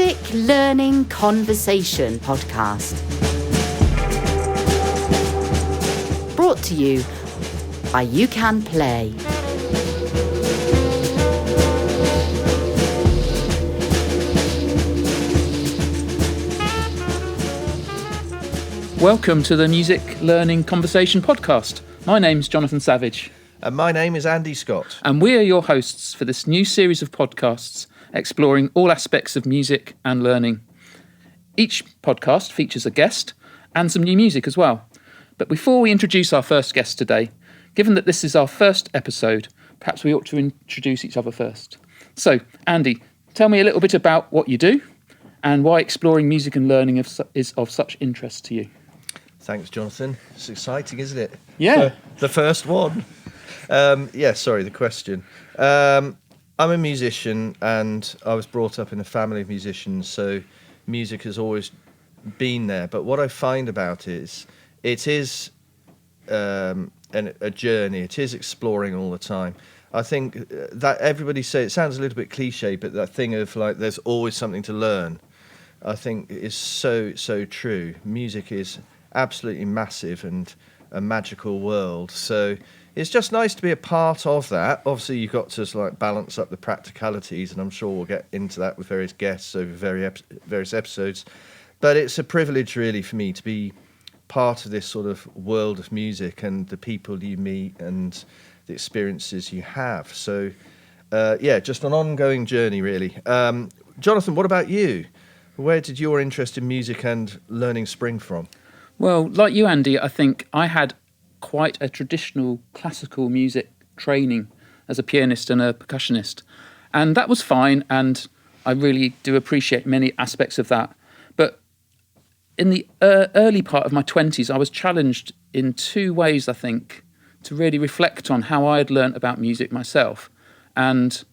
Music Learning Conversation podcast. Brought to you by UCan Play. Welcome to the Music Learning Conversation podcast. My name's Jonathan Savage. And my name is Andy Scott. And we are your hosts for this new series of podcasts exploring all aspects of music and learning. Each podcast features a guest and some new music as well. But before we introduce our first guest today, given that this is our first episode, perhaps we ought to introduce each other first. So, Andy, tell me a little bit about what you do and why exploring music and learning is of such interest to you. Thanks, Jonathan. It's exciting, isn't it? Yeah. The first one. The question. I'm a musician and I was brought up in a family of musicians, so music has always been there. But what I find about it is a journey. It is exploring all the time. I think that everybody it sounds a little bit cliche, but that thing of like there's always something to learn, I think is so true. Music is absolutely massive and a magical world. So it's just nice to be a part of that. Obviously, you've got to balance up the practicalities, and I'm sure we'll get into that with various guests over various episodes. But it's a privilege, really, for me to be part of this sort of world of music and the people you meet and the experiences you have. So, just an ongoing journey, really. Jonathan, what about you? Where did your interest in music and learning spring from? Well, like you, Andy, I think I had quite a traditional classical music training as a pianist and a percussionist. And that was fine, and I really do appreciate many aspects of that. But in the early part of my 20s, I was challenged in two ways, I think, to really reflect on how I had learnt about music myself. And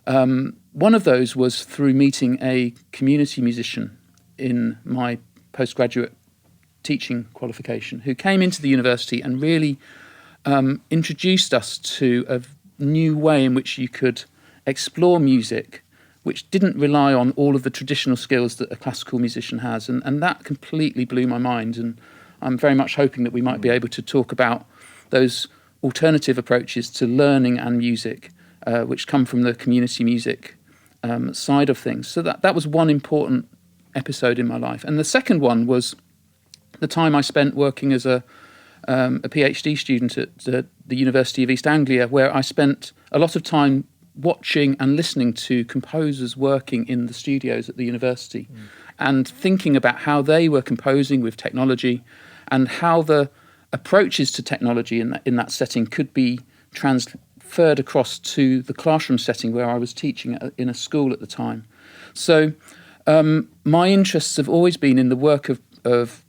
one of those was through meeting a community musician in my postgraduate teaching qualification who came into the university and really introduced us to a new way in which you could explore music, which didn't rely on all of the traditional skills that a classical musician has. And that completely blew my mind. And I'm very much hoping that we might be able to talk about those alternative approaches to learning and music, which come from the community music side of things. So that was one important episode in my life. And the second one was the time I spent working as a PhD student at the University of East Anglia, where I spent a lot of time watching and listening to composers working in the studios at the university and thinking about how they were composing with technology and how the approaches to technology in that setting could be transferred across to the classroom setting where I was teaching in a school at the time. So my interests have always been in the work of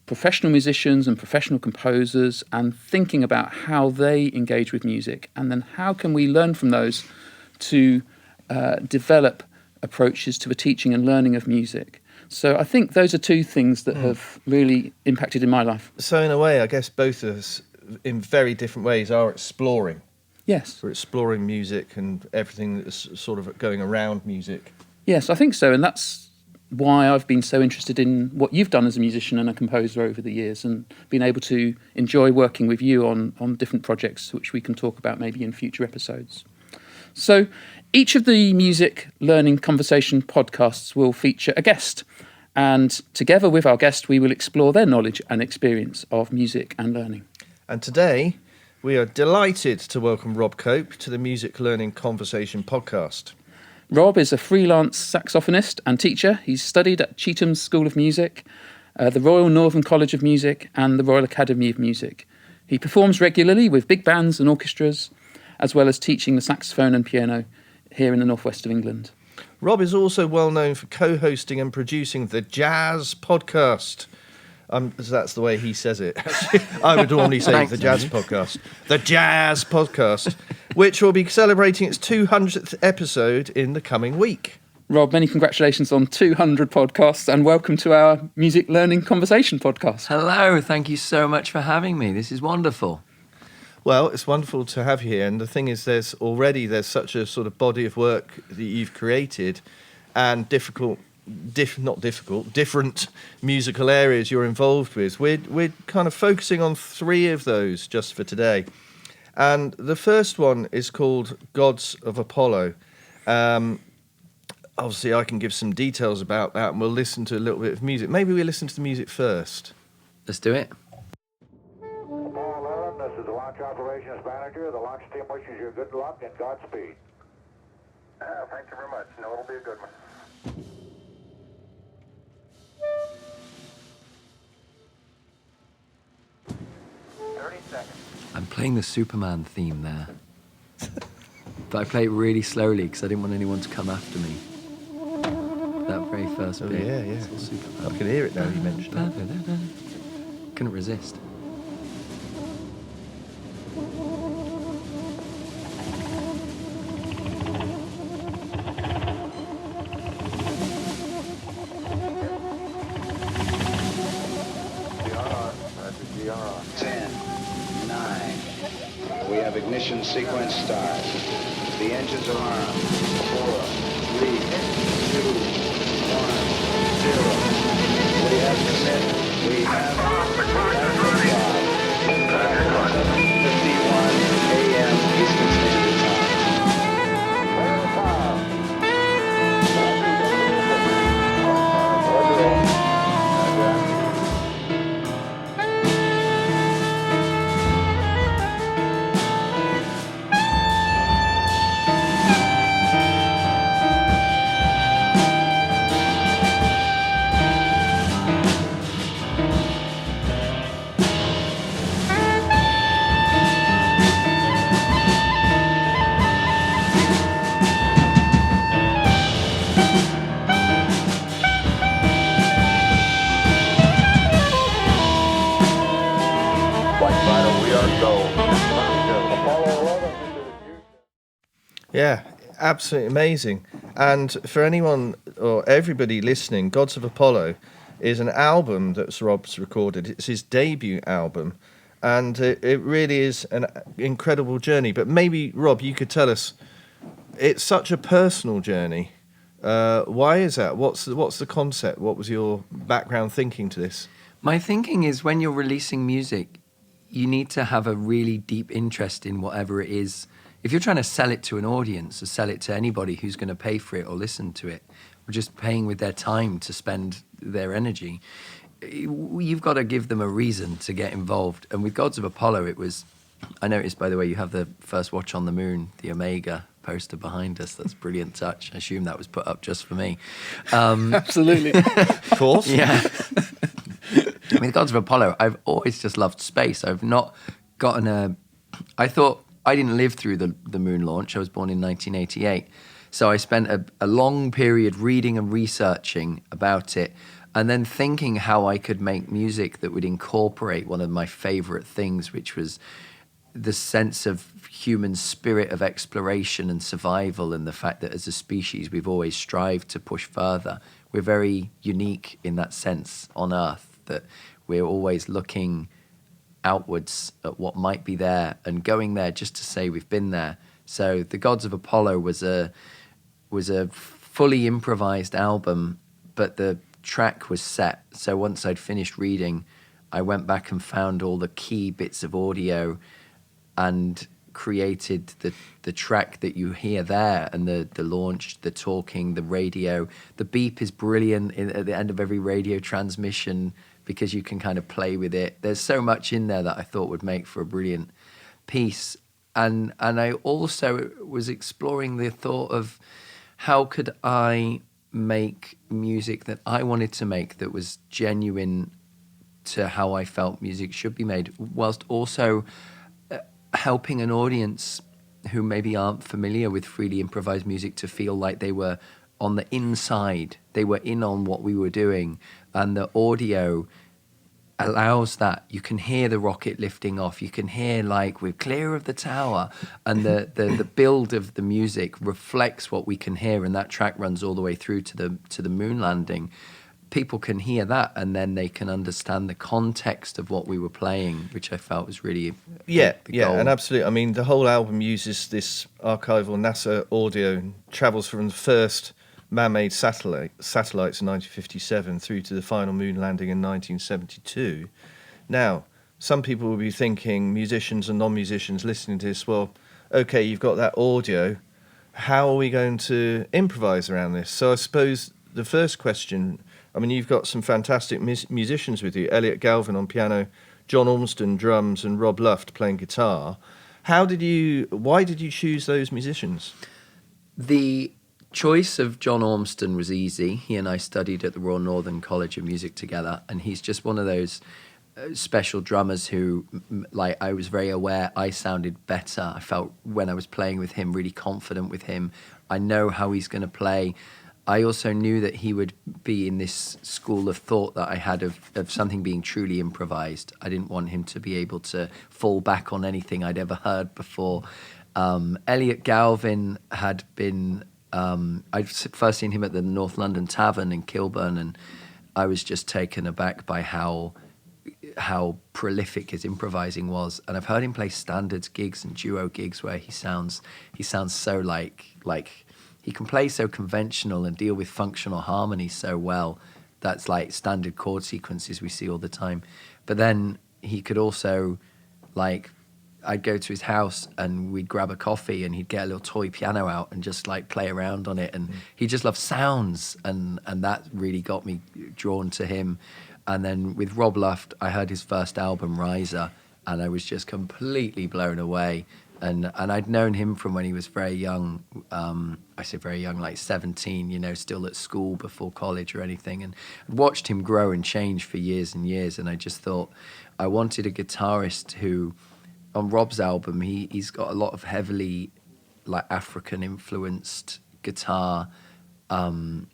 professional musicians and professional composers and thinking about how they engage with music, and then how can we learn from those to develop approaches to the teaching and learning of music. So I think those are two things that have really impacted in my life. So in a way, I guess both of us, in very different ways, are exploring. Yes. We're exploring music and everything that's sort of going around music. Yes, I think so, and that's why I've been so interested in what you've done as a musician and a composer over the years, and been able to enjoy working with you on different projects, which we can talk about maybe in future episodes. So each of the Music Learning Conversation podcasts will feature a guest, and together with our guest, we will explore their knowledge and experience of music and learning. And today, we are delighted to welcome Rob Cope to the Music Learning Conversation podcast. Rob is a freelance saxophonist and teacher. He's studied at Chetham's School of Music, the Royal Northern College of Music and the Royal Academy of Music. He performs regularly with big bands and orchestras, as well as teaching the saxophone and piano here in the northwest of England. Rob is also well known for co-hosting and producing the Jazz podcast. That's the way he says it. I would normally say the Jazz podcast. The Jazz podcast, which will be celebrating its 200th episode in the coming week. Rob, many congratulations on 200 podcasts, and welcome to our Music Learning Conversation podcast. Hello, thank you so much for having me. This is wonderful. Well, it's wonderful to have you here. And the thing is, there's such a sort of body of work that you've created and different musical areas you're involved with. We're kind of focusing on 3 of those just for today. And the first one is called Gods of Apollo. Obviously, I can give some details about that, and we'll listen to a little bit of music. Maybe we listen to the music first. Let's do it. Apollo 11, this is the launch operations manager. The launch team wishes you good luck and Godspeed. Thank you very much. No, it'll be a good one. 30 seconds. I'm playing the Superman theme there. But I play it really slowly because I didn't want anyone to come after me. That very first bit. Yeah. It's all Superman. I can hear it now you mentioned it. Couldn't resist. GR. 10, 9. We have ignition sequence start. The engines are armed. 4, 3, 2, 1, 0. We have commit. We have 7:51 a.m. Eastern Standard Time. Yeah, absolutely amazing. And for anyone or everybody listening, Gods of Apollo is an album that Rob's recorded. It's his debut album, and it really is an incredible journey. But maybe, Rob, you could tell us, it's such a personal journey. Why is that? What's the concept? What was your background thinking to this? My thinking is when you're releasing music, you need to have a really deep interest in whatever it is. If you're trying to sell it to an audience or sell it to anybody who's going to pay for it or listen to it, or just paying with their time to spend their energy, you've got to give them a reason to get involved. And with Gods of Apollo, it was, I noticed, by the way, you have the first watch on the moon, the Omega poster behind us. That's a brilliant touch. I assume that was put up just for me. Absolutely. Of course. Yeah. With Gods of Apollo, I've always just loved space. I've not gotten I thought I didn't live through the moon launch. I was born in 1988. So I spent a long period reading and researching about it, and then thinking how I could make music that would incorporate one of my favorite things, which was the sense of human spirit of exploration and survival, and the fact that as a species we've always strived to push further. We're very unique in that sense on Earth, that we're always looking outwards at what might be there and going there just to say we've been there. So the Gods of Apollo was a fully improvised album, but the track was set. So once I'd finished reading, I went back and found all the key bits of audio and created the track that you hear there, and the launch, the talking, the radio. The beep is brilliant at the end of every radio transmission because you can kind of play with it. There's so much in there that I thought would make for a brilliant piece. And I also was exploring the thought of how could I make music that I wanted to make that was genuine to how I felt music should be made, whilst also helping an audience who maybe aren't familiar with freely improvised music to feel like they were on the inside, they were in on what we were doing. And the audio allows that. You can hear the rocket lifting off. You can hear like we're clear of the tower, and the build of the music reflects what we can hear, and that track runs all the way through to the moon landing. People can hear that, and then they can understand the context of what we were playing, which I felt was really the goal. And absolutely. I mean, the whole album uses this archival NASA audio and travels from the first man-made satellites in 1957 through to the final moon landing in 1972. Now, some people will be thinking, musicians and non-musicians listening to this, well, okay, you've got that audio. How are we going to improvise around this? So I suppose the first question, I mean, you've got some fantastic musicians with you, Elliot Galvin on piano, John Ormston drums, and Rob Luft playing guitar. Why did you choose those musicians? The choice of John Ormston was easy. He and I studied at the Royal Northern College of Music together, and he's just one of those special drummers who, like, I was very aware I sounded better. I felt when I was playing with him really confident with him. I know how he's going to play. I also knew that he would be in this school of thought that I had of something being truly improvised. I didn't want him to be able to fall back on anything I'd ever heard before. Elliot Galvin had been, I'd first seen him at the North London Tavern in Kilburn, and I was just taken aback by how prolific his improvising was. And I've heard him play standards gigs and duo gigs where he sounds so like he can play so conventional and deal with functional harmony so well. That's like standard chord sequences we see all the time. But then he could also, like, I'd go to his house and we'd grab a coffee and he'd get a little toy piano out and just like play around on it. And he just loved sounds, and that really got me drawn to him. And then with Rob Luft, I heard his first album, Riser, and I was just completely blown away. And I'd known him from when he was very young. I say very young, like 17, still at school before college or anything. And I'd watched him grow and change for years and years. And I just thought I wanted a guitarist who, on Rob's album, he's got a lot of heavily like African influenced guitar. And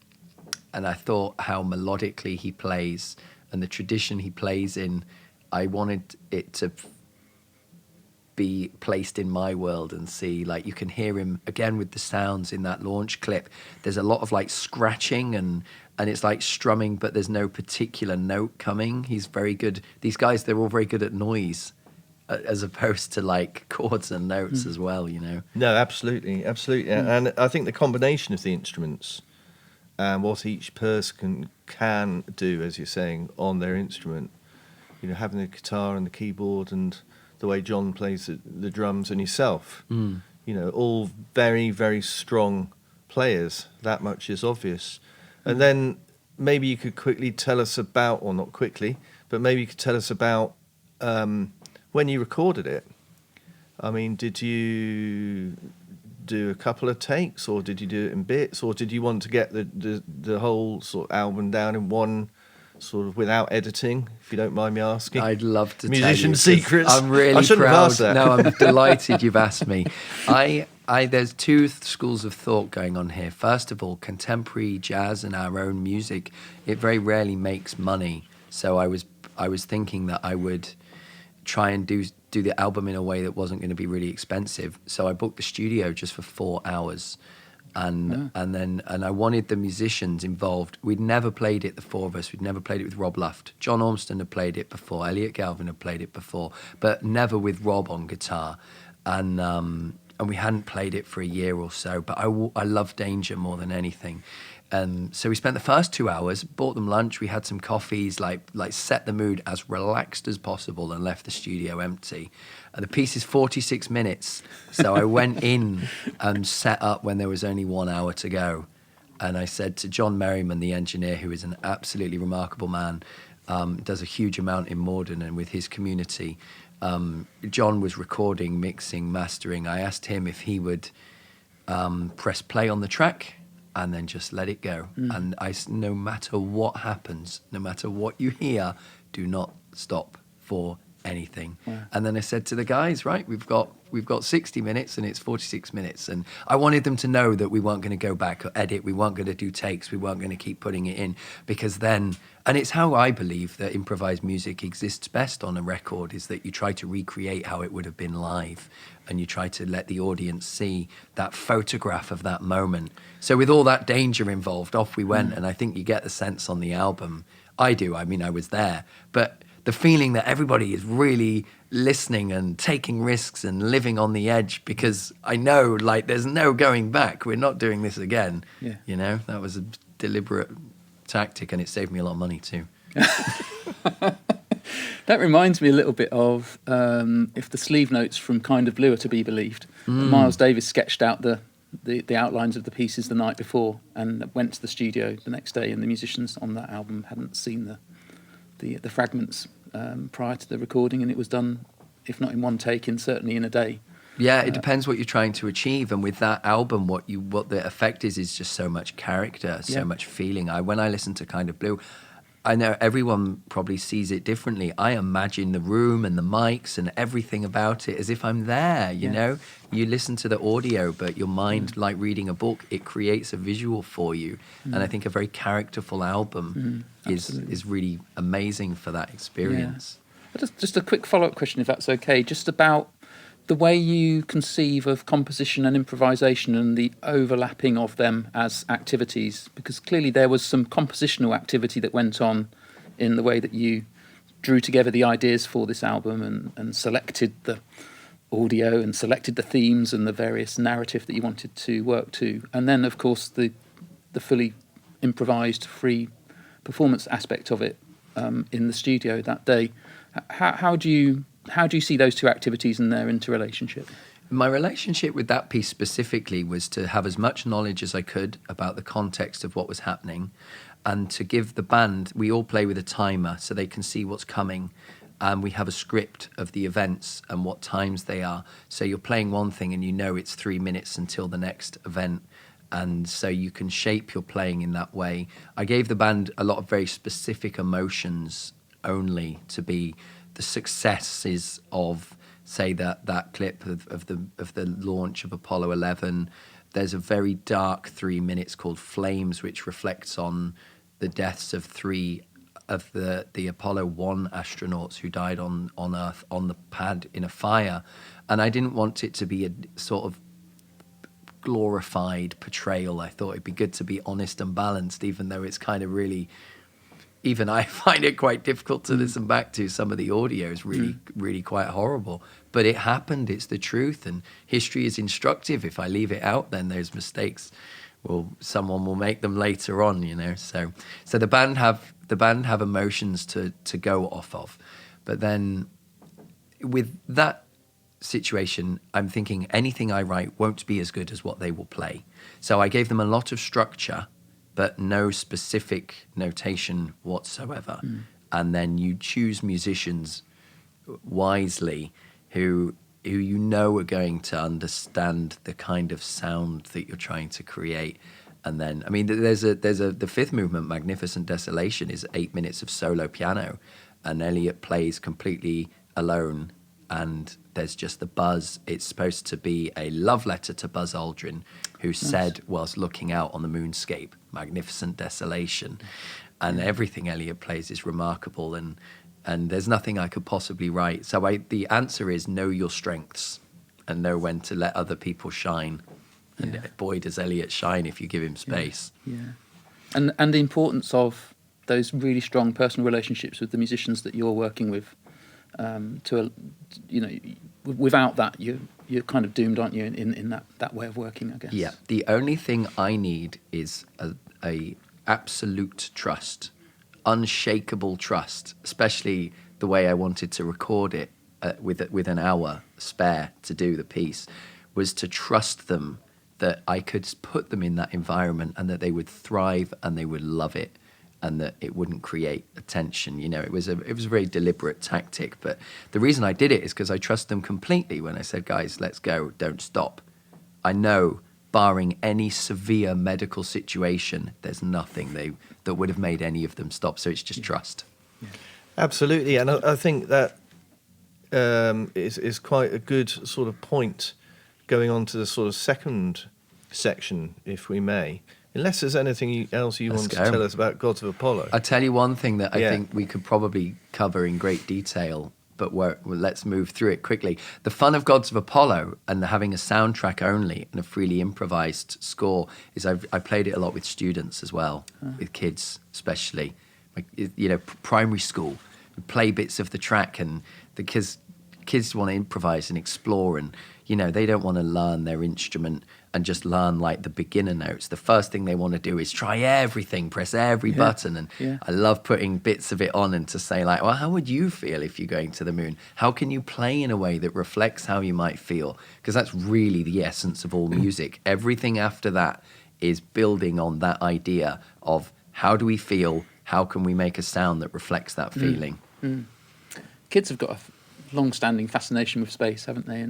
I thought how melodically he plays and the tradition he plays in, I wanted it to be placed in my world and see, like, you can hear him again with the sounds in that launch clip. There's a lot of like scratching and it's like strumming, but there's no particular note coming. He's very good. These guys, they're all very good at noise as opposed to like chords and notes as well, No, absolutely. And I think the combination of the instruments and what each person can do, as you're saying, on their instrument, having the guitar and the keyboard and the way John plays the drums and yourself, all very, very strong players. That much is obvious. And then maybe you could quickly tell us about, or not quickly, but maybe you could tell us about when you recorded it. I mean, did you do a couple of takes, or did you do it in bits, or did you want to get the whole sort of album down in one sort of without editing, if you don't mind me asking? I'd love to Musician tell you, secrets. I'm really I shouldn't proud. have asked that. No, I'm delighted you've asked me. There's two schools of thought going on here. First of all, contemporary jazz and our own music, it very rarely makes money. So I was thinking that I would try and do the album in a way that wasn't going to be really expensive. So I booked the studio just for 4 hours. And I wanted the musicians involved. We'd never played it, the four of us. We'd never played it with Rob Luft. John Ormston had played it before. Elliot Galvin had played it before, but never with Rob on guitar. And we hadn't played it for a year or so. But I love danger more than anything. So we spent the first 2 hours, bought them lunch. We had some coffees, like set the mood as relaxed as possible, and left the studio empty. And the piece is 46 minutes. So I went in and set up when there was only 1 hour to go. And I said to John Merriman, the engineer, who is an absolutely remarkable man, does a huge amount in Morden and with his community. John was recording, mixing, mastering. I asked him if he would press play on the track and then just let it go. And no matter what happens, no matter what you hear, do not stop for anything. Wow. And then I said to the guys, right, we've got 60 minutes and it's 46 minutes. And I wanted them to know that we weren't going to go back or edit. We weren't going to do takes. We weren't going to keep putting it in, because then, and it's how I believe that improvised music exists best on a record, is that you try to recreate how it would have been live, and you try to let the audience see that photograph of that moment. So with all that danger involved, off we went. And I think you get the sense on the album. I do. I mean, I was there. But the feeling that everybody is really listening and taking risks and living on the edge, because I know, like, there's no going back. We're not doing this again. Yeah. You know, that was a deliberate tactic, and it saved me a lot of money too. That reminds me a little bit of if the sleeve notes from Kind of Blue are to be believed. Miles Davis sketched out the outlines of the pieces the night before and went to the studio the next day, and the musicians on that album hadn't seen the fragments prior to the recording, and it was done, if not in one take, certainly in a day. Yeah, it depends what you're trying to achieve, and with that album, what the effect is just so much character, so much feeling. When I listen to Kind of Blue, I know everyone probably sees it differently. I imagine the room and the mics and everything about it as if I'm there, you know? You listen to the audio, but your mind, like reading a book, it creates a visual for you. And I think a very characterful album is really amazing for that experience. Yeah. Just a quick follow-up question, if that's okay, just about the way you conceive of composition and improvisation and the overlapping of them as activities, because clearly there was some compositional activity that went on in the way that you drew together the ideas for this album and selected the audio and selected the themes and the various narrative that you wanted to work to. And then, of course, the fully improvised, free performance aspect of it in the studio that day. How do you see those two activities and their interrelationship? My relationship with that piece specifically was to have as much knowledge as I could about the context of what was happening, and to give the band, we all play with a timer so they can see what's coming, and we have a script of the events and what times they are. So you're playing one thing and you know it's 3 minutes until the next event, and so you can shape your playing in that way. I gave the band a lot of very specific emotions only to be the successes of, say, that clip of the launch of Apollo 11. There's a very dark 3 minutes called Flames, which reflects on the deaths of 3 of the Apollo 1 astronauts who died on Earth on the pad in a fire. And I didn't want it to be a sort of glorified portrayal. I thought it'd be good to be honest and balanced, even though it's kind of really... Even I find it quite difficult to listen back to. Some of the audio is really quite horrible. But it happened. It's the truth. And history is instructive. If I leave it out, then those mistakes, well, someone will make them later on, you know. So the band have emotions to go off of. But then with that situation, I'm thinking anything I write won't be as good as what they will play. So I gave them a lot of structure, but no specific notation whatsoever. And then you choose musicians wisely who you know are going to understand the kind of sound that you're trying to create. And then, I mean, the fifth movement, Magnificent Desolation, is 8 minutes of solo piano, and Elliot plays completely alone, and there's just the buzz. It's supposed to be a love letter to Buzz Aldrin, who said, whilst looking out on the moonscape, magnificent desolation. And everything Elliot plays is remarkable, and there's nothing I could possibly write. So the answer is know your strengths and know when to let other people shine. And boy, does Elliot shine if you give him space. Yeah. And the importance of those really strong personal relationships with the musicians that you're working with. Without that, you're kind of doomed, aren't you, in that way of working, I guess. Yeah. The only thing I need is a absolute trust, unshakable trust, especially the way I wanted to record it with an hour spare to do the piece, was to trust them that I could put them in that environment and that they would thrive and they would love it, and that it wouldn't create a tension. You know, it was a very deliberate tactic. But the reason I did it is because I trust them completely. When I said, guys, let's go, don't stop, I know, barring any severe medical situation, there's nothing that would have made any of them stop. So it's just trust. Yeah. Absolutely. And I think that is quite a good sort of point going on to the sort of second section, if we may. Unless there's anything else you want to tell us about Gods of Apollo. I'll tell you one thing that I think we could probably cover in great detail, but let's move through it quickly. The fun of Gods of Apollo and having a soundtrack only and a freely improvised score is I played it a lot with students as well, with kids especially. Like, you know, primary school, play bits of the track, and the kids want to improvise and explore, and they don't want to learn their instrument and just learn like the beginner notes. The first thing they want to do is try everything, press every button, and I love putting bits of it on and to say like, well, how would you feel if you're going to the moon? How can you play in a way that reflects how you might feel? Because that's really the essence of all music. Everything after that is building on that idea of how do we feel, how can we make a sound that reflects that feeling. Kids have got a long-standing fascination with space, haven't they?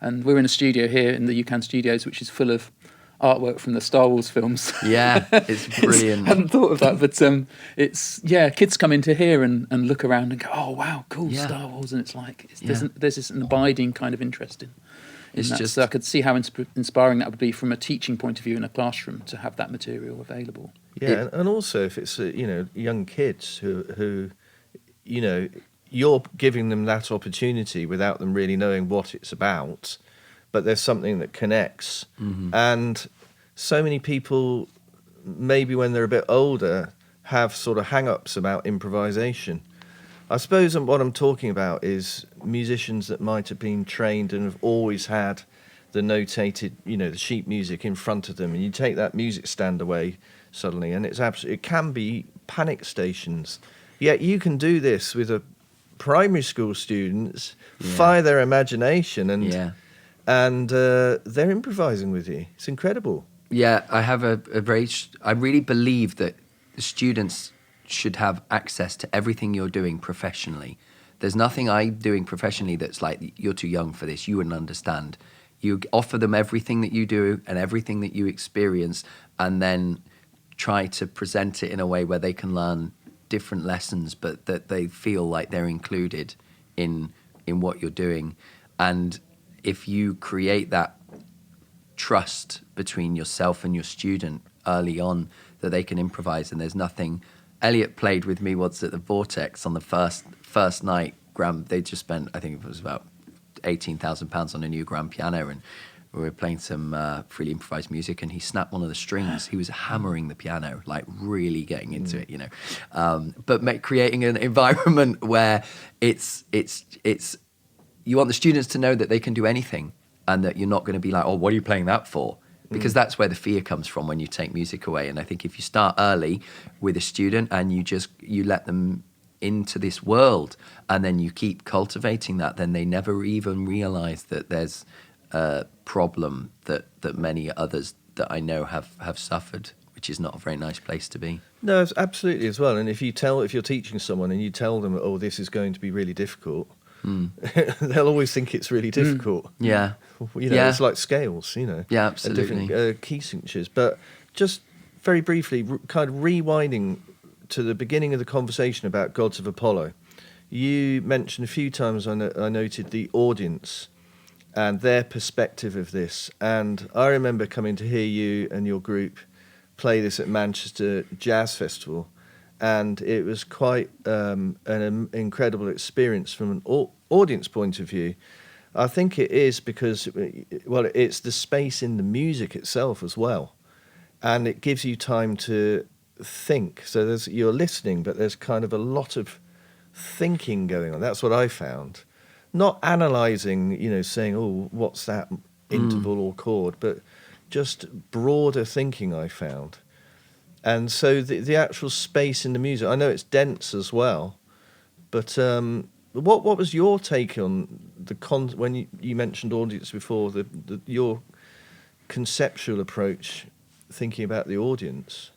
And we're in a studio here in the UCan studios, which is full of artwork from the Star Wars films. Yeah, it's brilliant. I hadn't thought of that, but kids come into here and look around and go, oh, wow, cool, Star Wars. And it's like, there's this an abiding kind of interest in that. So I could see how inspiring that would be from a teaching point of view in a classroom to have that material available. Yeah, and also if it's, young kids who you're giving them that opportunity without them really knowing what it's about, but there's something that connects. And so many people, maybe when they're a bit older, have sort of hang-ups about improvisation. I suppose what I'm talking about is musicians that might have been trained and have always had the notated, the sheet music in front of them, and you take that music stand away suddenly, and it can be panic stations. Yet you can do this with primary school students, fire their imagination, and they're improvising with you. It's incredible. Yeah, I have I really believe that students should have access to everything you're doing professionally. There's nothing I'm doing professionally that's like, you're too young for this, you wouldn't understand. You offer them everything that you do and everything that you experience, and then try to present it in a way where they can learn different lessons, but that they feel like they're included in what you're doing. And if you create that trust between yourself and your student early on, that they can improvise, and there's nothing. Elliot played with me once at the Vortex on the first night. They just spent, I think it was about £18,000 on a new grand piano, and we were playing some freely improvised music, and he snapped one of the strings. He was hammering the piano, like really getting into it, but creating an environment where it's you want the students to know that they can do anything, and that you're not going to be like, oh, what are you playing that for? Because that's where the fear comes from when you take music away. And I think if you start early with a student and you let them into this world, and then you keep cultivating that, then they never even realize that there's a problem that many others that I know have suffered, which is not a very nice place to be. No, it's absolutely as well. And if you're teaching someone and you tell them, oh, this is going to be really difficult, they'll always think it's really difficult. Yeah. It's like scales, Yeah, absolutely. Different key signatures. But just very briefly, kind of rewinding to the beginning of the conversation about Gods of Apollo, you mentioned a few times, I noted the audience and their perspective of this. And I remember coming to hear you and your group play this at Manchester Jazz Festival, and it was quite an incredible experience from an audience point of view. I think it is because, well, it's the space in the music itself as well, and it gives you time to think. So you're listening, but there's kind of a lot of thinking going on. That's what I found. Not analysing, saying, oh, what's that interval or chord, but just broader thinking, I found. And so the actual space in the music, I know it's dense as well, but what was your take on when you mentioned audience before, your conceptual approach, thinking about the audience?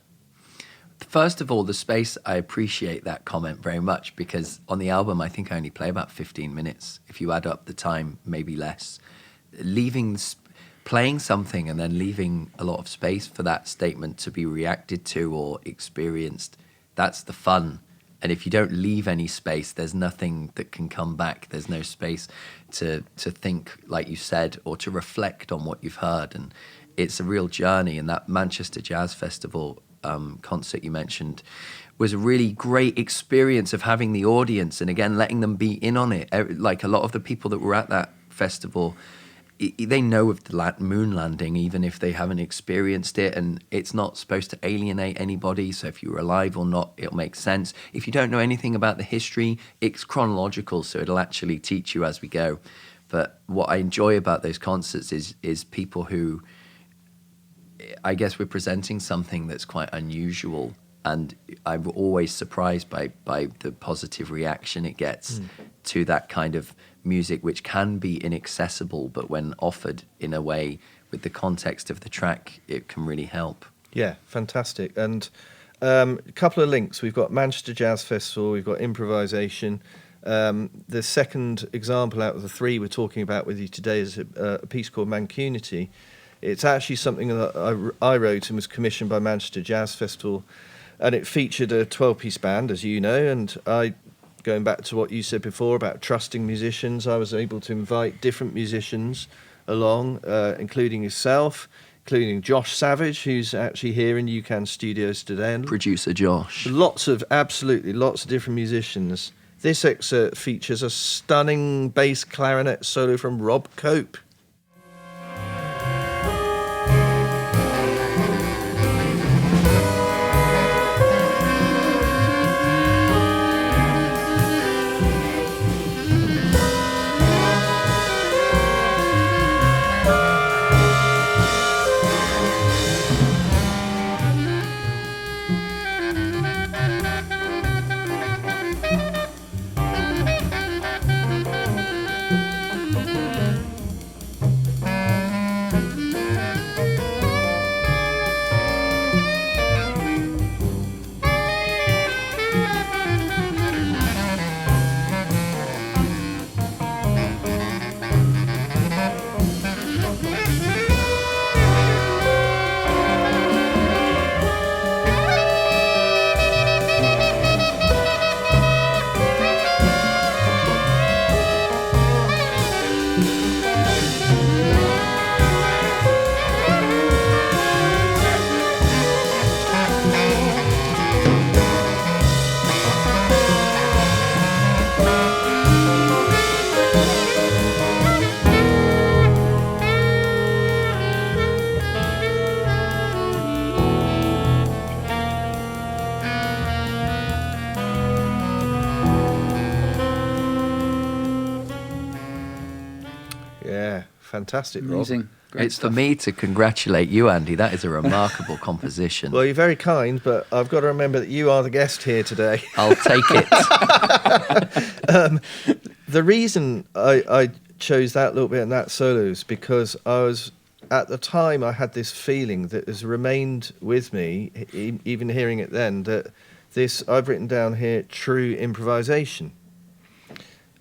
First of all, the space, I appreciate that comment very much, because on the album, I think I only play about 15 minutes. If you add up the time, maybe less. Playing something and then leaving a lot of space for that statement to be reacted to or experienced, that's the fun. And if you don't leave any space, there's nothing that can come back. There's no space to think, like you said, or to reflect on what you've heard. And it's a real journey. And that Manchester Jazz Festival concert you mentioned was a really great experience of having the audience and, again, letting them be in on it. Like a lot of the people that were at that festival, they know of the moon landing, even if they haven't experienced it, and it's not supposed to alienate anybody. So if you're alive or not, it'll make sense. If you don't know anything about the history, it's chronological, so it'll actually teach you as we go. But what I enjoy about those concerts is people who, I guess, we're presenting something that's quite unusual, and I'm always surprised by the positive reaction it gets to that kind of music, which can be inaccessible, but when offered in a way with the context of the track, it can really help. Yeah, fantastic. And a couple of links. We've got Manchester Jazz Festival, we've got improvisation. The second example out of the three we're talking about with you today is a piece called Mancunity. It's actually something that I wrote and was commissioned by Manchester Jazz Festival, and it featured a 12-piece band, as you know, and going back to what you said before about trusting musicians, I was able to invite different musicians along, including yourself, including Josh Savage, who's actually here in UCan studios today. And Producer Josh. Lots of different musicians. This excerpt features a stunning bass clarinet solo from Rob Cope. Fantastic, Rob. Amazing. Great It's stuff. for me to congratulate you, Andy. That is a remarkable composition. Well, you're very kind, but I've got to remember that you are the guest here today. I'll take it. The reason I chose that little bit and that solo is because at the time, I had this feeling that has remained with me, even hearing it then, that I've written down here, true improvisation.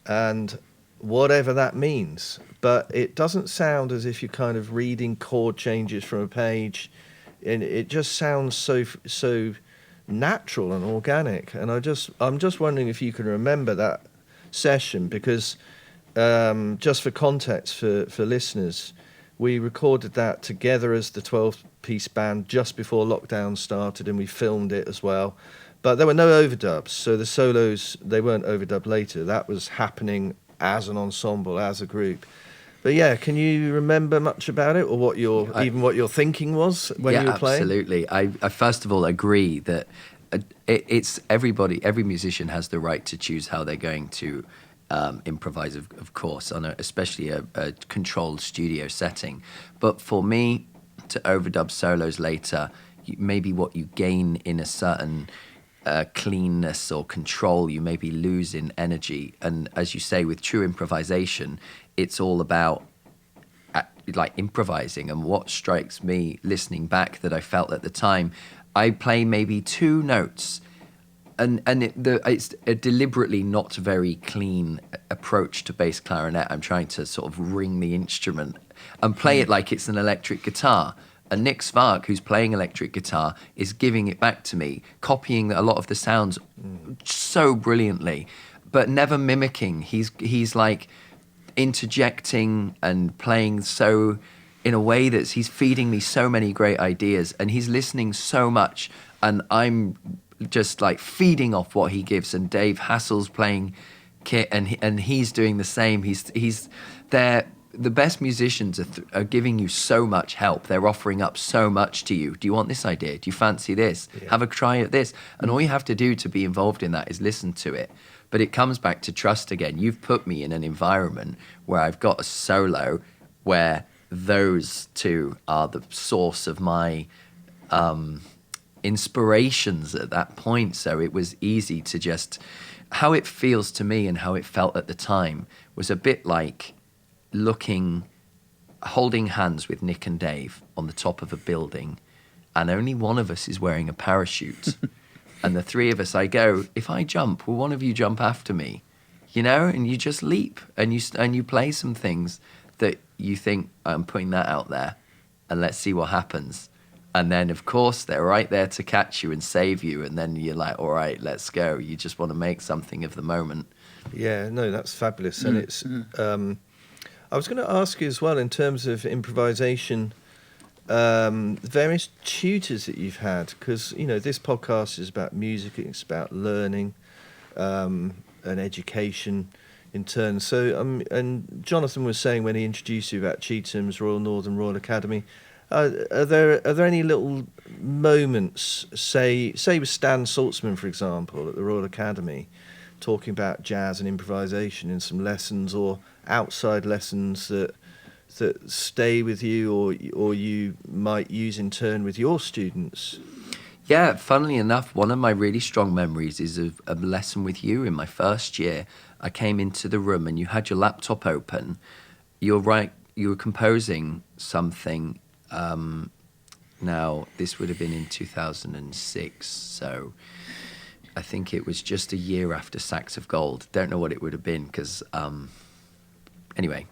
And whatever that means. But it doesn't sound as if you're kind of reading chord changes from a page, and it just sounds so natural and organic. And I'm just wondering if you can remember that session, because just for context for listeners, we recorded that together as the 12-piece band just before lockdown started, and we filmed it as well. But there were no overdubs, so the solos, they weren't overdubbed later. That was happening as an ensemble, as a group. But yeah, can you remember much about it, or what your thinking was when you were playing? Absolutely. I first of all agree that it's every musician has the right to choose how they're going to improvise, of course, on especially a controlled studio setting. But for me, to overdub solos later, maybe what you gain in a certain cleanness or control, you maybe lose in energy. And as you say, with true improvisation, it's all about like improvising. And what strikes me listening back that I felt at the time, I play maybe two notes, and it's a deliberately not very clean approach to bass clarinet. I'm trying to sort of ring the instrument and play it like it's an electric guitar. And Nick Svark, who's playing electric guitar, is giving it back to me, copying a lot of the sounds so brilliantly, but never mimicking. He's like interjecting and playing so in a way that he's feeding me so many great ideas, and he's listening so much, and I'm just like feeding off what he gives. And Dave Hassell's playing kit, and he's doing the same. He's there. the best musicians are giving you so much help. They're offering up so much to you. Do you want this idea? Do you fancy this? Yeah. Have a try at this. And all you have to do to be involved in that is listen to it. But it comes back to trust again. You've put me in an environment where I've got a solo where those two are the source of my inspirations at that point. So it was easy to just... How it feels to me and how it felt at the time was a bit like holding hands with Nick and Dave on the top of a building, and only one of us is wearing a parachute. And the three of us, I go, if I jump, will one of you jump after me? You know, and you just leap and you play some things that you think, I'm putting that out there and let's see what happens. And then, of course, they're right there to catch you and save you. And then you're like, all right, let's go. You just want to make something of the moment. Yeah, no, that's fabulous. And it's, I was going to ask you as well, in terms of improvisation, various tutors that you've had, because, you know, this podcast is about music, it's about learning and education in turn. So, and Jonathan was saying when he introduced you about Chetham's Royal Northern Royal Academy, are there any little moments, say with Stan Saltzman, for example, at the Royal Academy, talking about jazz and improvisation in some lessons or outside lessons that stay with you or you might use in turn with your students? Yeah, funnily enough, one of my really strong memories is of a lesson with you in my first year. I came into the room and you had your laptop open. You were composing something. Now, this would have been in 2006, so I think it was just a year after Sacks of Gold. Don't know what it would have been because, anyway,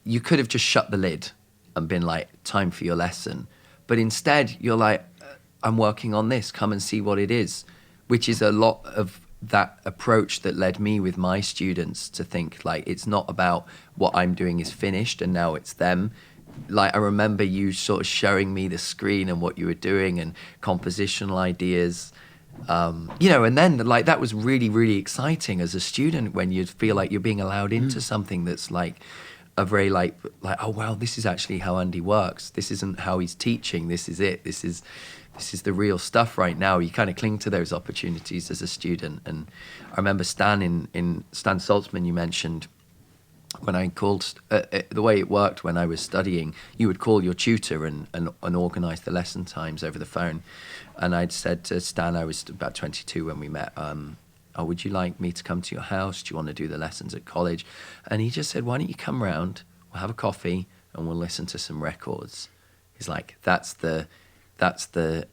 you could have just shut the lid and been like, time for your lesson. But instead, you're like, I'm working on this, come and see what it is, which is a lot of that approach that led me with my students to think like, it's not about what I'm doing is finished and now it's them. Like, I remember you sort of showing me the screen and what you were doing and compositional ideas, you know, and then like that was really, really exciting as a student when you feel like you're being allowed into something that's like a very like, oh, wow, this is actually how Andy works. This isn't how he's teaching. This is it. This is the real stuff right now. You kind of cling to those opportunities as a student. And I remember Stan Stan Saltzman, you mentioned, when I called, the way it worked when I was studying, you would call your tutor and organise the lesson times over the phone. And I'd said to Stan, I was about 22 when we met, oh, would you like me to come to your house? Do you want to do the lessons at college? And he just said, why don't you come round, we'll have a coffee and we'll listen to some records. He's like, that's the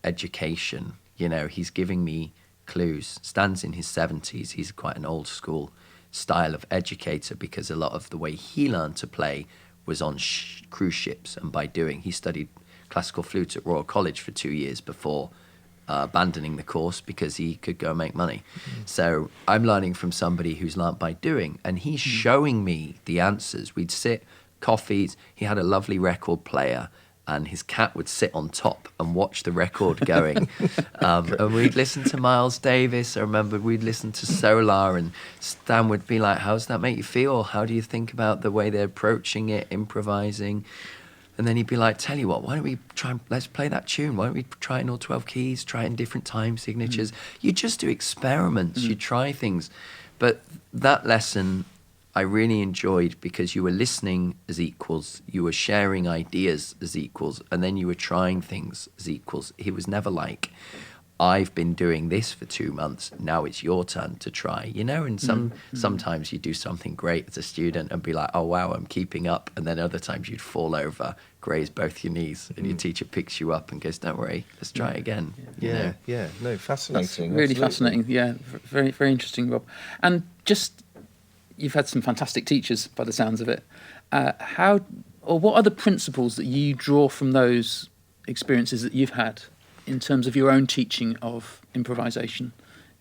education. You know, he's giving me clues. Stan's in his 70s. He's quite an old school style of educator because a lot of the way he learned to play was on cruise ships, and by doing, he studied classical flute at Royal College for 2 years before abandoning the course because he could go and make money. So I'm learning from somebody who's learnt by doing, and he's showing me the answers. We'd sit, coffees, he had a lovely record player, and his cat would sit on top and watch the record going. And we'd listen to Miles Davis. I remember we'd listen to Solar, and Stan would be like, how does that make you feel? How do you think about the way they're approaching it, improvising? And then he'd be like, tell you what, why don't we let's play that tune. Why don't we try it in all 12 keys, try it in different time signatures. You just do experiments, you try things. But that lesson I really enjoyed because you were listening as equals, you were sharing ideas as equals, and then you were trying things as equals. He was never like, I've been doing this for 2 months, now it's your turn to try, you know? And sometimes you do something great as a student and be like, oh, wow, I'm keeping up. And then other times you'd fall over, graze both your knees, and your teacher picks you up and goes, don't worry, let's try it again. Yeah, no, fascinating. That's really absolutely. fascinating. Yeah, very, very interesting, Rob. And just, you've had some fantastic teachers by the sounds of it. What are the principles that you draw from those experiences that you've had in terms of your own teaching of improvisation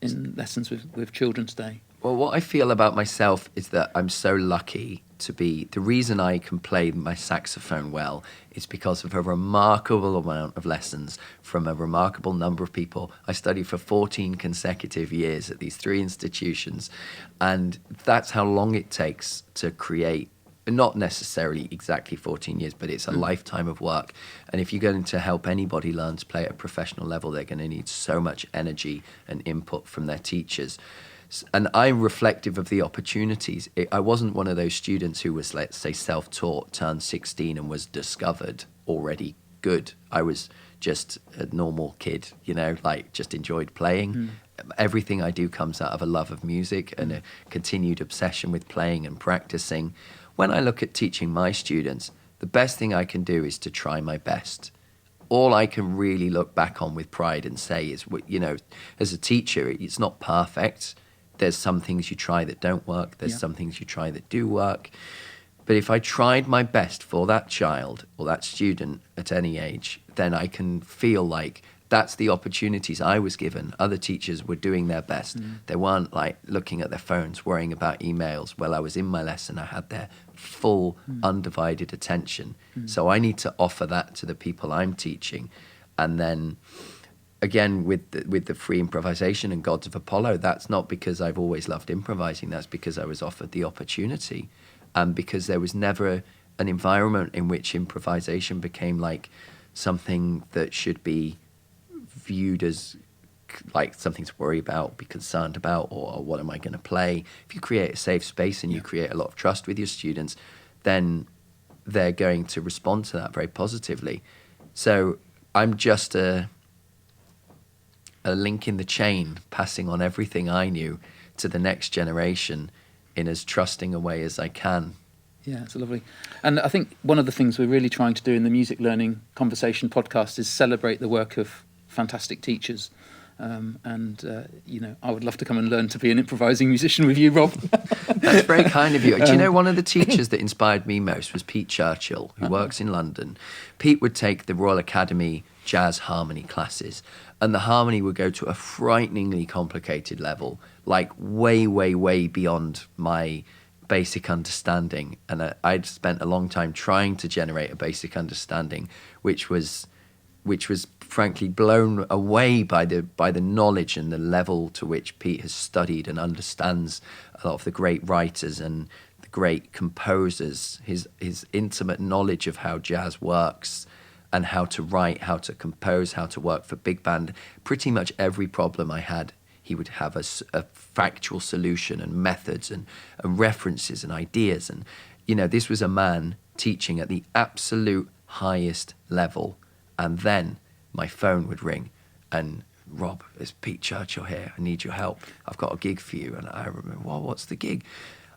in lessons with children today? Well, what I feel about myself is that I'm so lucky to be... The reason I can play my saxophone well is because of a remarkable amount of lessons from a remarkable number of people. I studied for 14 consecutive years at these 3 institutions, and that's how long it takes to create not necessarily exactly 14 years, but it's a lifetime of work. And if you're going to help anybody learn to play at a professional level, they're going to need so much energy and input from their teachers. And I'm reflective of the opportunities. I wasn't one of those students who was, let's say, self-taught, turned 16 and was discovered already good. I was just a normal kid, like just enjoyed playing. Everything I do comes out of a love of music and a continued obsession with playing and practicing. When I look at teaching my students, the best thing I can do is to try my best. All I can really look back on with pride and say is, as a teacher, it's not perfect. There's some things you try that don't work. There's some things you try that do work. But if I tried my best for that child or that student at any age, then I can feel like that's the opportunities I was given. Other teachers were doing their best. They weren't like looking at their phones, worrying about emails. While I was in my lesson, I had their full, undivided attention. So I need to offer that to the people I'm teaching. And then again, with the free improvisation and Gods of Apollo, that's not because I've always loved improvising. That's because I was offered the opportunity. And because there was never an environment in which improvisation became like something that should be viewed as like something to worry about, be concerned about, or what am I going to play? If you create a safe space and you create a lot of trust with your students, then they're going to respond to that very positively. So I'm just a link in the chain, passing on everything I knew to the next generation in as trusting a way as I can. Yeah, it's lovely. And I think one of the things we're really trying to do in the Music Learning Conversation podcast is celebrate the work of fantastic teachers. I would love to come and learn to be an improvising musician with you, Rob. That's very kind of you. Do you know, one of the teachers that inspired me most was Pete Churchill, who works in London. Pete would take the Royal Academy jazz harmony classes, and the harmony would go to a frighteningly complicated level, like way, way, way beyond my basic understanding. And I'd spent a long time trying to generate a basic understanding, which was frankly blown away by the knowledge and the level to which Pete has studied and understands a lot of the great writers and the great composers. His intimate knowledge of how jazz works and how to write, how to compose, how to work for big band. Pretty much every problem I had, he would have a factual solution and methods and references and ideas. And, this was a man teaching at the absolute highest level. And then my phone would ring and, Rob, it's Pete Churchill here. I need your help. I've got a gig for you. And I remember, well, what's the gig?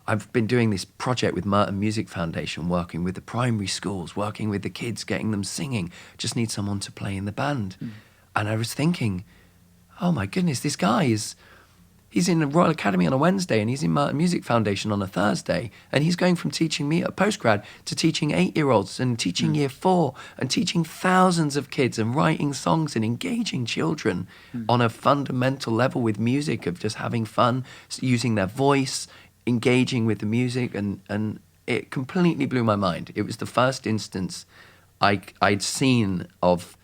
I've been doing this project with Merton Music Foundation, working with the primary schools, working with the kids, getting them singing. Just need someone to play in the band. And I was thinking, oh my goodness, this guy he's in the Royal Academy on a Wednesday and he's in Merton Music Foundation on a Thursday. And he's going from teaching me at postgrad to teaching 8-year-olds and teaching year 4 and teaching thousands of kids and writing songs and engaging children on a fundamental level with music, of just having fun, using their voice, engaging with the music. And it completely blew my mind. It was the first instance I'd seen of.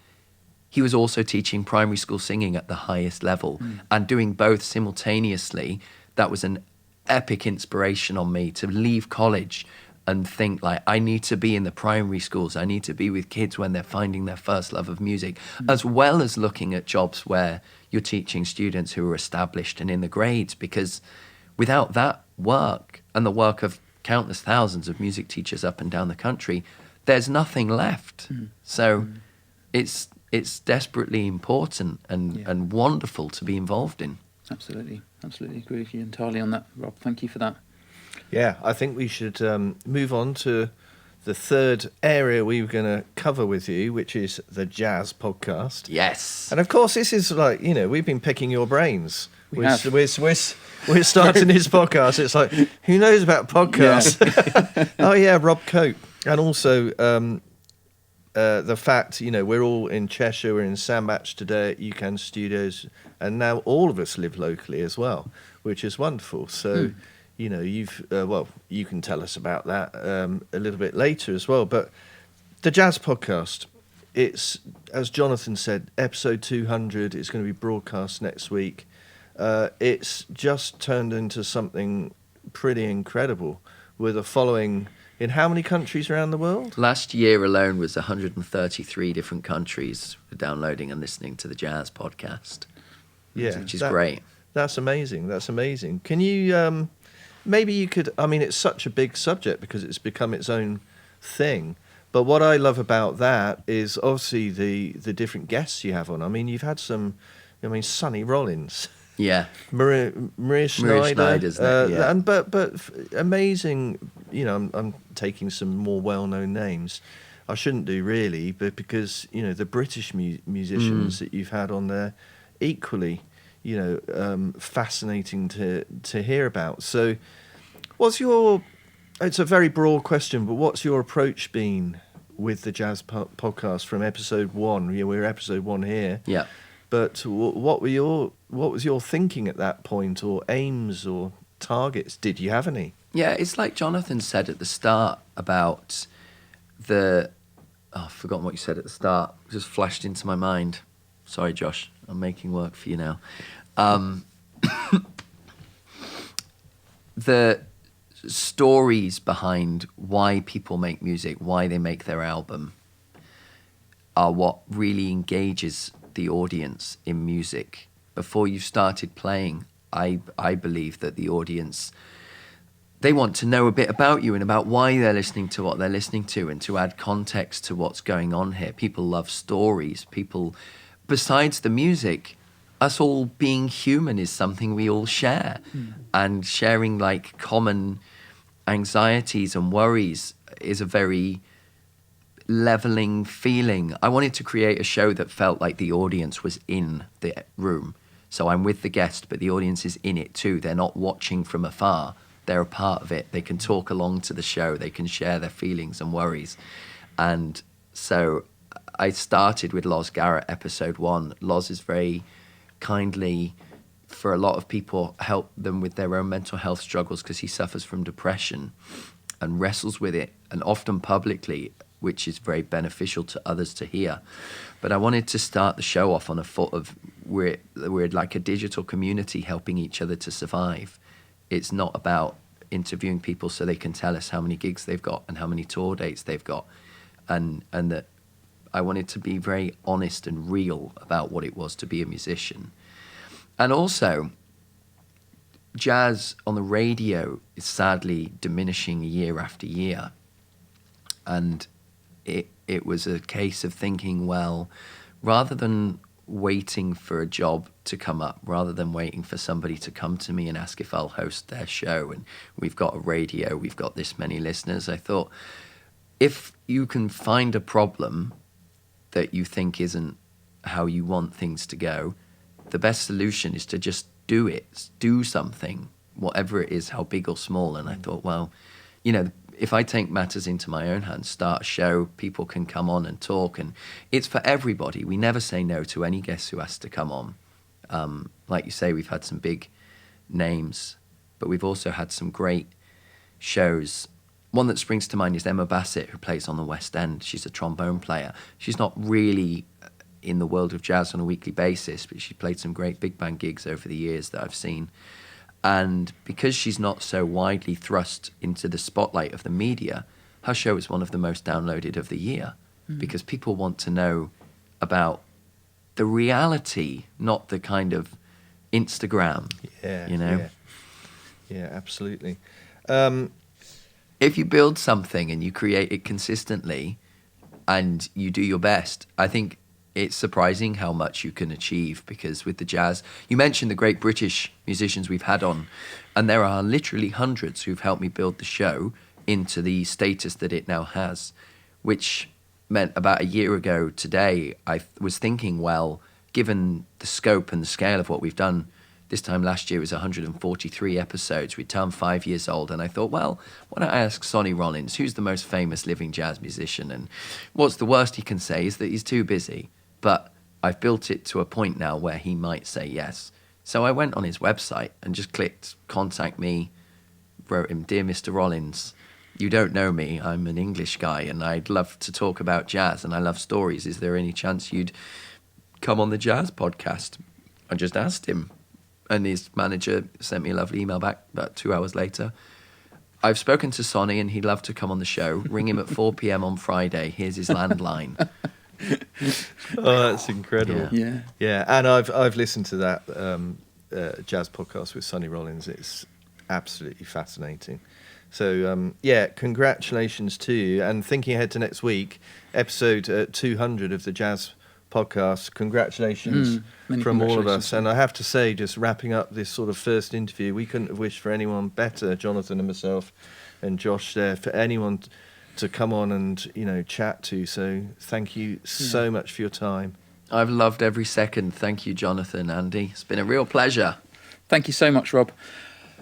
He was also teaching primary school singing at the highest level and doing both simultaneously. That was an epic inspiration on me to leave college and think, like, I need to be in the primary schools. I need to be with kids when they're finding their first love of music, as well as looking at jobs where you're teaching students who are established and in the grades, because without that work and the work of countless thousands of music teachers up and down the country, there's nothing left. So it's desperately important and wonderful to be involved in. Absolutely agree with you entirely on that, Rob. Thank you for that. Yeah, I think we should move on to the third area we were going to cover with you, which is the jazz podcast. Yes. And of course, this is like, we've been picking your brains. We're starting this podcast. It's like, who knows about podcasts? Yeah. Oh, yeah, Rob Cope. And also the fact, we're all in Cheshire, we're in Sandbach today at UCan Studios, and now all of us live locally as well, which is wonderful. So, you've, you can tell us about that a little bit later as well. But the jazz podcast, it's, as Jonathan said, episode 200. It's going to be broadcast next week. It's just turned into something pretty incredible with a following in how many countries around the world? Last year alone was 133 different countries downloading and listening to the Jazz podcast. Yeah, which is great. That's amazing. That's amazing. Can you, maybe you could, I mean, it's such a big subject because it's become its own thing. But what I love about that is obviously the different guests you have on. I mean, you've had some, I mean, Sonny Rollins. Yeah. Maria Schneider. Schneider's yeah. And but amazing, you know, I'm taking some more well-known names. I shouldn't do really, but because, you know, the British musicians that you've had on there, equally, you know, fascinating to hear about. So it's a very broad question, but what's your approach been with the Jazz podcast from episode 1? Yeah, we're episode 1 here. Yeah. But what was your thinking at that point, or aims or targets? Did you have any? Yeah, it's like Jonathan said at the start about I've forgotten what you said at the start. It just flashed into my mind. Sorry, Josh. I'm making work for you now. The stories behind why people make music, why they make their album, are what really engages the audience in music. Before you started playing, I believe that the audience, they want to know a bit about you and about why they're listening to what they're listening to, and to add context to what's going on here. People love stories. People, besides the music, us all being human is something we all share. And sharing like common anxieties and worries is a very leveling feeling. I wanted to create a show that felt like the audience was in the room. So I'm with the guest, but the audience is in it too. They're not watching from afar. They're a part of it. They can talk along to the show. They can share their feelings and worries. And so I started with Loz Garrett, episode 1. Loz is very kindly, for a lot of people, help them with their own mental health struggles, because he suffers from depression and wrestles with it, and often publicly, which is very beneficial to others to hear. But I wanted to start the show off on a foot of we're like a digital community helping each other to survive. It's not about interviewing people so they can tell us how many gigs they've got and how many tour dates they've got, and that I wanted to be very honest and real about what it was to be a musician. And also, jazz on the radio is sadly diminishing year after year. And it was a case of thinking, well, rather than waiting for a job to come up, rather than waiting for somebody to come to me and ask if I'll host their show, and we've got a radio, we've got this many listeners, I thought, if you can find a problem that you think isn't how you want things to go, the best solution is to just do it, do something, whatever it is, how big or small. And I thought, well, you know, if I take matters into my own hands, start a show, people can come on and talk, and it's for everybody. We never say no to any guest who has to come on. Like you say, we've had some big names, but we've also had some great shows. One that springs to mind is Emma Bassett, who plays on the West End. She's a trombone player. She's not really in the world of jazz on a weekly basis, but she played some great big band gigs over the years that I've seen. And because she's not so widely thrust into the spotlight of the media, her show is one of the most downloaded of the year, because people want to know about the reality, not the kind of Instagram, you know? Yeah, absolutely. If you build something and you create it consistently and you do your best, I think it's surprising how much you can achieve. Because with the jazz, you mentioned the great British musicians we've had on, and there are literally hundreds who've helped me build the show into the status that it now has, which meant about a year ago today, I was thinking, well, given the scope and the scale of what we've done, this time last year was 143 episodes. We'd turned 5 years old, and I thought, well, why don't I ask Sonny Rollins, who's the most famous living jazz musician, and what's the worst he can say is that he's too busy. But I've built it to a point now where he might say yes. So I went on his website and just clicked contact me, wrote him, "Dear Mr. Rollins, you don't know me, I'm an English guy and I'd love to talk about jazz and I love stories. Is there any chance you'd come on the jazz podcast?" I just asked him, and his manager sent me a lovely email back about 2 hours later. I've spoken to Sonny and he'd love to come on the show. Ring him at 4 p.m. on Friday. Here's his landline. Oh, that's incredible. Yeah. Yeah, and I've listened to that jazz podcast with Sonny Rollins. It's absolutely fascinating. So, congratulations to you. And thinking ahead to next week, episode 200 of the Jazz Podcast. Congratulations from all of us. And I have to say, just wrapping up this sort of first interview, we couldn't have wished for anyone better, Jonathan and myself and Josh there, for anyone to come on and, chat to. So thank you so much for your time. I've loved every second. Thank you, Jonathan, Andy. It's been a real pleasure. Thank you so much, Rob.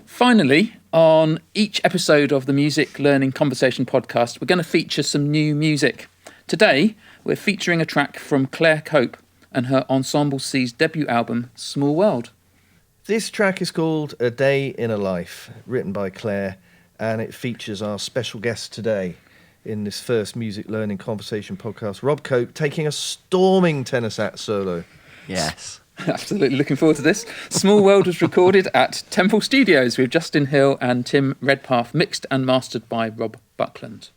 Finally, on each episode of the Music Learning Conversation podcast, we're going to feature some new music. Today, we're featuring a track from Claire Cope and her Ensemble C's debut album, Small World. This track is called A Day in a Life, written by Claire, and it features our special guest today in this first Music Learning Conversation podcast, Rob Cope, taking a storming tenor sax solo. Yes. Absolutely looking forward to this. Small World was recorded at Temple Studios with Justin Hill and Tim Redpath, mixed and mastered by Rob Buckland.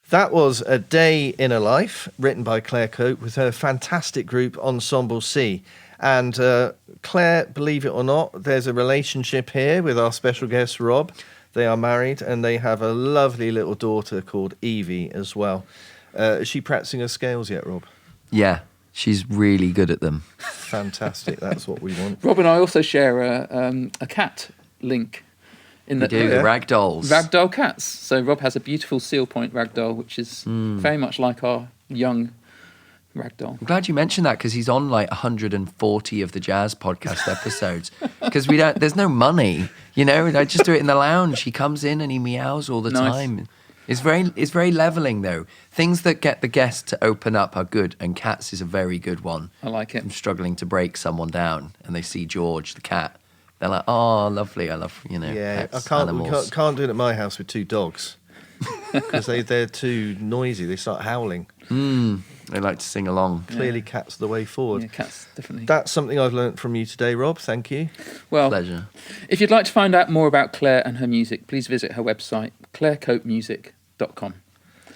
That was A Day in a Life, written by Claire Cope with her fantastic group Ensemble C. And Claire, believe it or not, there's a relationship here with our special guest, Rob. They are married and they have a lovely little daughter called Evie as well. Is she practicing her scales yet, Rob? Yeah, she's really good at them. Fantastic. That's what we want. Rob and I also share a cat link. In We do, the ragdolls. Ragdoll cats. So Rob has a beautiful seal point ragdoll, which is very much like our young ragdoll. I'm glad you mentioned that because he's on like 140 of the jazz podcast episodes. Because there's no money, you know. I just do it in the lounge. He comes in and he meows all the time. It's very leveling though. Things that get the guest to open up are good, and cats is a very good one. I like it. I'm struggling to break someone down, and they see George the cat. They're like, oh, lovely. I love, pets, animals. I can't do it at my house with two dogs because they're too noisy. They start howling. They like to sing along. Clearly, cats are the way forward. Yeah, cats, definitely. That's something I've learnt from you today, Rob. Thank you. Well, Pleasure. If you'd like to find out more about Claire and her music, please visit her website, clairecopemusic.com.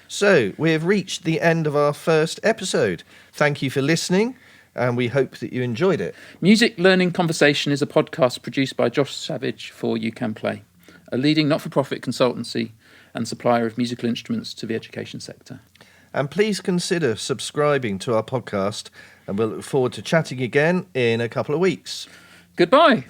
So, we have reached the end of our first episode. Thank you for listening, and we hope that you enjoyed it. Music Learning Conversation is a podcast produced by Josh Savage for UCan Play, a leading not-for-profit consultancy and supplier of musical instruments to the education sector. And please consider subscribing to our podcast, and we'll look forward to chatting again in a couple of weeks. Goodbye.